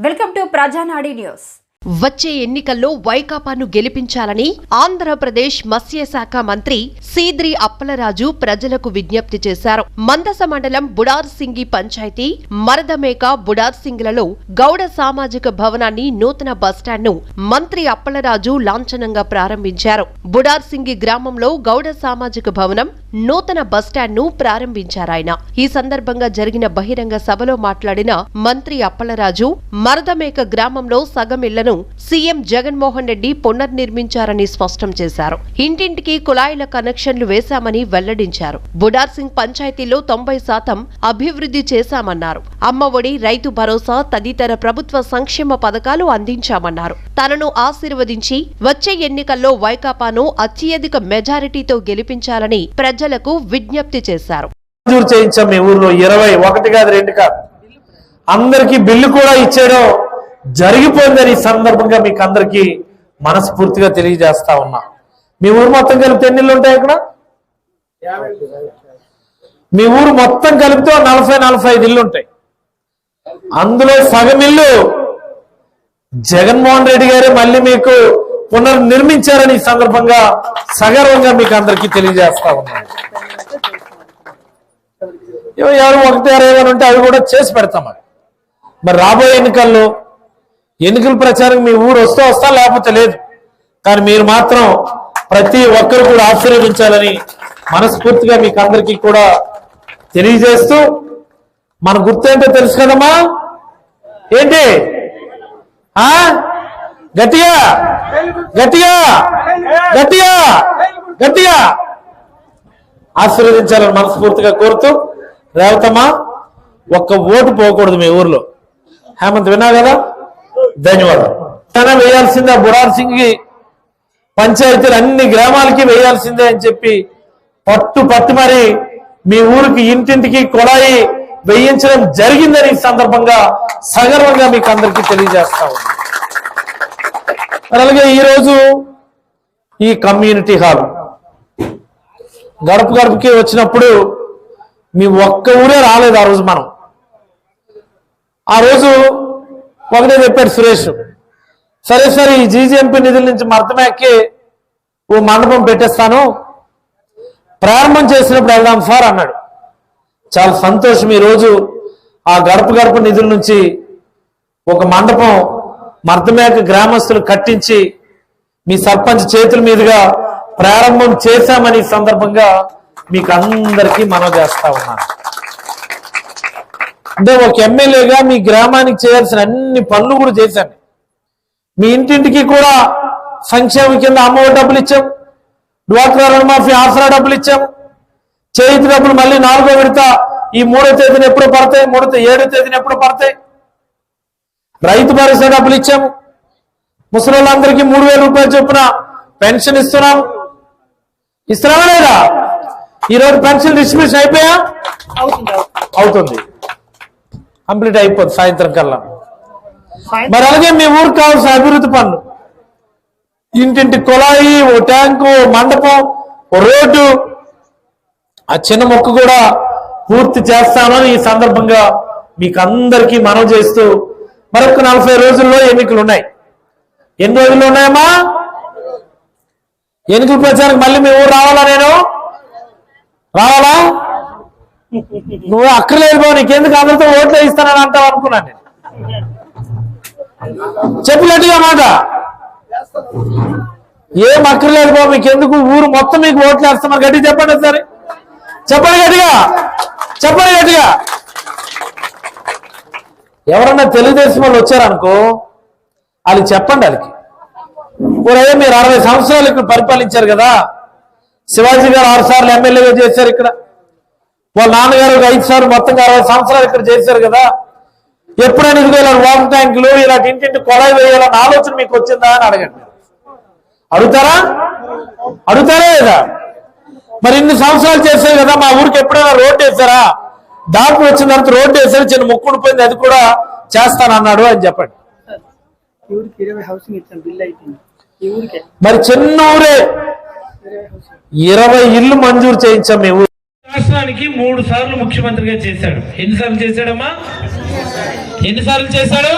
Welcome to ప్రజానాడి news. వచ్చే ఎన్నికల్లో వైకాపాను గెలిపించాలని ఆంధ్రప్రదేశ్ మత్స్యశాఖ మంత్రి సీద్రి అప్పలరాజు ప్రజలకు విజ్ఞప్తి చేశారు. మందస మండలం బుడార్సింగి పంచాయతీ మరదమేక బుడార్సింగిలలో గౌడ సామాజిక భవనాన్ని నూతన బస్టాండ్ను మంత్రి అప్పలరాజు లాంఛనంగా ప్రారంభించారు. బుడార్సింగి గ్రామంలో గౌడ సామాజిక భవనం నూతన బస్టాండ్ను ప్రారంభించారాయన. ఈ సందర్భంగా జరిగిన బహిరంగ సభలో మాట్లాడిన మంత్రి అప్పలరాజు మరదమేక గ్రామంలో సగం ఇళ్లను సీఎం జగన్మోహన్ రెడ్డి పునర్నిర్మించారని స్పష్టం చేశారు. ఇంటింటికి కుళాయిల కనెక్షన్లు వేశామని వెల్లడించారు. బుడార్సింగ్ పంచాయతీలో 90% అభివృద్ధి చేశామన్నారు. అమ్మఒడి, రైతు భరోసా తదితర ప్రభుత్వ సంక్షేమ పథకాలు అందించామన్నారు. తనను ఆశీర్వదించి వచ్చే ఎన్నికల్లో వైకాపాను అత్యధిక మెజారిటీతో గెలిపించాలని ప్రజలకు విజ్ఞప్తి చేశారు. అందరికీ బిల్లు కూడా ఇచ్చేయడం జరిగిపోయిందని ఈ సందర్భంగా మీకు అందరికీ మనస్ఫూర్తిగా తెలియజేస్తా ఉన్నా. మీ ఊరు మొత్తం కలిపితే ఎన్ని ఇళ్ళు ఉంటాయి? ఇక్కడ మీ ఊరు మొత్తం కలిపితే 40-45 ఇళ్ళు ఉంటాయి. అందులో సగం ఇల్లు జగన్మోహన్ రెడ్డి గారే మళ్ళీ మీకు పునర్నిర్మించారని ఈ సందర్భంగా సగర్వంగా మీకు అందరికీ తెలియజేస్తా ఉన్నాను. ఎవరు 1-6 ఉంటే అవి కూడా చేసి పెడతాం. మరి రాబోయే ఎన్నికల ప్రచారం మీ ఊరు వస్తా లేకపోతే లేదు. కానీ మీరు మాత్రం ప్రతి ఒక్కరు కూడా ఆశీర్వదించాలని మనస్ఫూర్తిగా మీకు అందరికీ కూడా తెలియజేస్తూ, మన గుర్తేంటో తెలుసు కదమ్మా? ఏంటి? గట్టిగా గట్టిగా గట్టిగా గట్టిగా ఆశీర్వదించాలని మనస్ఫూర్తిగా కోరుతూ, రేవతమ్మా ఒక్క ఓటు పోకూడదు మీ ఊర్లో. హేమంత్ విన్నా కదా? ధన్యవాదాలు. తన వేయాల్సిందే బుడార్సింగి పంచాయతీలు అన్ని గ్రామాలకి వేయాల్సిందే అని చెప్పి పట్టు మరి మీ ఊరికి ఇంటింటికి కొడాయి వేయించడం జరిగిందని ఈ సందర్భంగా సగర్వంగా మీకు అందరికీ తెలియజేస్తా ఉన్నాను. అలాగే ఈరోజు ఈ కమ్యూనిటీ హాల్ గడపకి వచ్చినప్పుడు మీ ఒక్క ఊరే రాలేదు. ఆ రోజు ఆ రోజు ఒకటే చెప్పాడు సురేష్, సరే ఈ జీజీఎంపీ నిధుల నుంచి మర్దమేకి ఓ మండపం పెట్టేస్తాను, ప్రారంభం చేసినప్పుడు వెళ్దాం సార్ అన్నాడు. చాలా సంతోషం. ఈరోజు ఆ గడప నిధుల నుంచి ఒక మండపం మర్దమేక గ్రామస్తులు కట్టించి మీ సర్పంచ్ చేతుల మీదుగా ప్రారంభం చేశామని సందర్భంగా మీకు అందరికీ మనవి చేస్తా ఉన్నాను. అంటే ఒక ఎమ్మెల్యేగా మీ గ్రామానికి చేయాల్సిన అన్ని పనులు కూడా చేశాను. మీ ఇంటింటికి కూడా సంక్షేమ కింద అమ్మఒడి డబ్బులు ఇచ్చాం, డ్వాక్రా రుణమాఫీ ఆసరా డబ్బులు ఇచ్చాం, చేతి డబ్బులు మళ్ళీ 4వ విడత ఈ 3వ తేదీన ఎప్పుడు పడతాయి, 7వ తేదీన ఎప్పుడు పడతాయి, రైతు భరోసా డబ్బులు ఇచ్చాము, ముసలిళ్ళందరికీ 3000 రూపాయలు చొప్పున పెన్షన్ ఇస్తున్నాం. ఇస్తున్నామా లేదా? ఈరోజు పెన్షన్ డిస్ట్రిబ్యూషన్ అయిపోయా? అవుతుంది, కంప్లీట్ అయిపోతుంది సాయంత్రం కల్లా. మరి అలాగే మీ ఊరికి కావాల్సిన అభివృద్ధి పనులు, ఇంటింటి కుళాయి, ఓ ట్యాంకు, ఓ మండపం, ఓ రోడ్డు, ఆ చిన్న మొక్క కూడా పూర్తి చేస్తానని ఈ సందర్భంగా మీకు అందరికీ మనవి చేస్తూ, మరొక 40 రోజుల్లో ఎన్నికలు ఉన్నాయి. ఎన్ని రోజులు ఉన్నాయమ్మా? ఎన్నికల ప్రచారానికి మళ్ళీ మీ ఊరు రావాలా? నేను రావాలా? నువ్వు అక్కర్లేదు బాబు, నీకెందుకు అందరితో ఓట్లు వేయిస్తానని అంటావు అనుకున్నాను నేను. చెప్పినట్టుగా మాట ఏం అక్కర్లేదు బాబు, మీకెందుకు, ఊరు మొత్తం మీకు ఓట్లు వేస్తామని గట్టిగా చెప్పండి. సరే చెప్పండి, గట్టిగా. ఎవరన్నా తెలుగుదేశం వాళ్ళు వచ్చారనుకో, వాళ్ళకి చెప్పండి, వాళ్ళకి ఊరయ్యా మీరు 60 సంవత్సరాలు ఇక్కడ పరిపాలించారు కదా, శివాజీ గారు 6 సార్లు ఎమ్మెల్యేగా చేశారు ఇక్కడ, వాళ్ళ నాన్నగారు 5 సార్లు, మొత్తంగా 60 సంవత్సరాలు ఇక్కడ చేశారు కదా, ఎప్పుడైనా ఇదిగో ఇలా వాటర్ ట్యాంకులు ఇలాంటి ఇంటింటి కొళాయి వేయాలన్న ఆలోచన మీకు వచ్చిందా అని అడగండి. అడుగుతారా లేదా? మరి ఇన్ని సంవత్సరాలు చేశారు కదా, మా ఊరికి ఎప్పుడైనా రోడ్డు వేసారా? దాపు వచ్చిన తర్వాత రోడ్డు వేసారు, చిన్న ముక్కుడు పోయింది, అది కూడా చేస్తానన్నాడు అని చెప్పండి. మరి చిన్న ఊరే 20 ఇళ్ళు మంజూరు చేయించాం మీ ఊరు. రాష్ట్రానికి 3 సార్లు ముఖ్యమంత్రిగా చేశాడు. ఎన్నిసార్లు చేశాడమ్మా? ఎన్నిసార్లు చేశాడు?